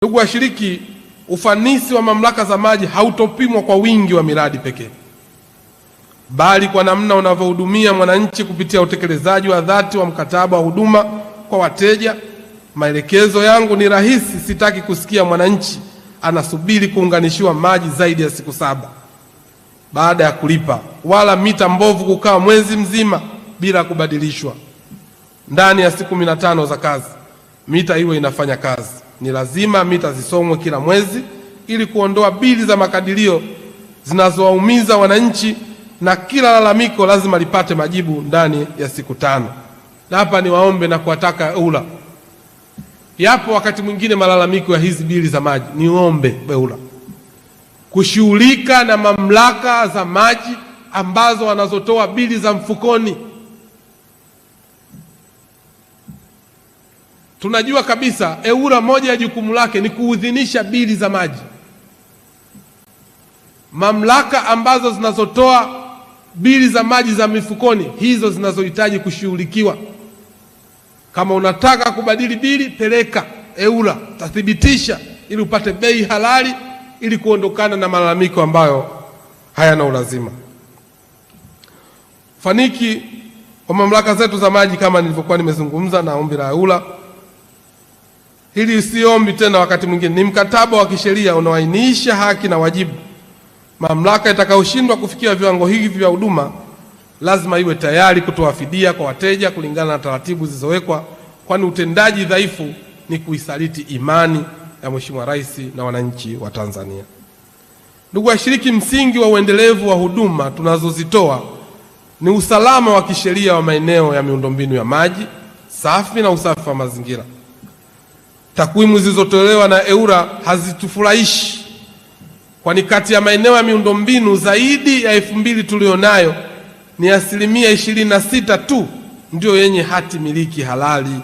Ndugu washiriki, ufanisi wa mamlaka za maji hautopimwa kwa wingi wa miradi pekee, bali kwa namna unavyohudumia mwananchi kupitia utekelezaji wa dhati wa mkataba wa huduma kwa wateja. Maelekezo yangu ni rahisi: sitaki kusikia mwananchi anasubiri kuunganishiwa maji zaidi ya siku 7 baada ya kulipa, wala mita mbovu kukaa mwezi mzima bila kubadilishwa. Ndani ya siku 15 za kazi, mita iwe inafanya kazi. Ni lazima mita zisomwe kila mwezi ili kuondoa bili za makadirio zinazowaumiza wananchi, na kila lalamiko lazima lipate majibu ndani ya siku 5. Na hapa niwaombe na kuwataka EWURA, yapo wakati mwingine malalamiko ya hizi bili za maji, niombe EWURA kushughulika na mamlaka za maji ambazo wanazotoa bili za mfukoni. Tunajua kabisa EWURA moja ya jukumu lake ni kuidhinisha bili za maji. Mamlaka ambazo zinazotoa bili za maji za mifukoni, hizo zinazohitaji kushughulikiwa. Kama unataka kubadili bili, peleka EWURA, tathibitisha ili upate bei halali, ili kuondokana na malalamiko ambayo hayana ulazima. Ufaniki wa mamlaka zetu za maji kama nilivyokuwa nimezungumza na ombi la EWURA, hili si ombi tena, wakati mwingine ni mkataba wa kisheria unaoainisha haki na wajibu. Mamlaka itakayoshindwa kufikia viwango hivi vya huduma lazima iwe tayari kutoa fidia kwa wateja kulingana na taratibu zilizowekwa, kwani utendaji dhaifu ni kuisaliti imani ya Mheshimiwa Rais na wananchi wa Tanzania. Ndugu washiriki, msingi wa uendelevu wa huduma tunazozitoa ni usalama wa kisheria wa maeneo ya miundombinu ya maji safi na usafi wa mazingira. Takwimu zilizotolewa na EWURA hazitufurahishi, kwani kati ya maeneo ya miundombinu zaidi ya 2000 tulionayo ni 26% tu ndio yenye hati miliki halali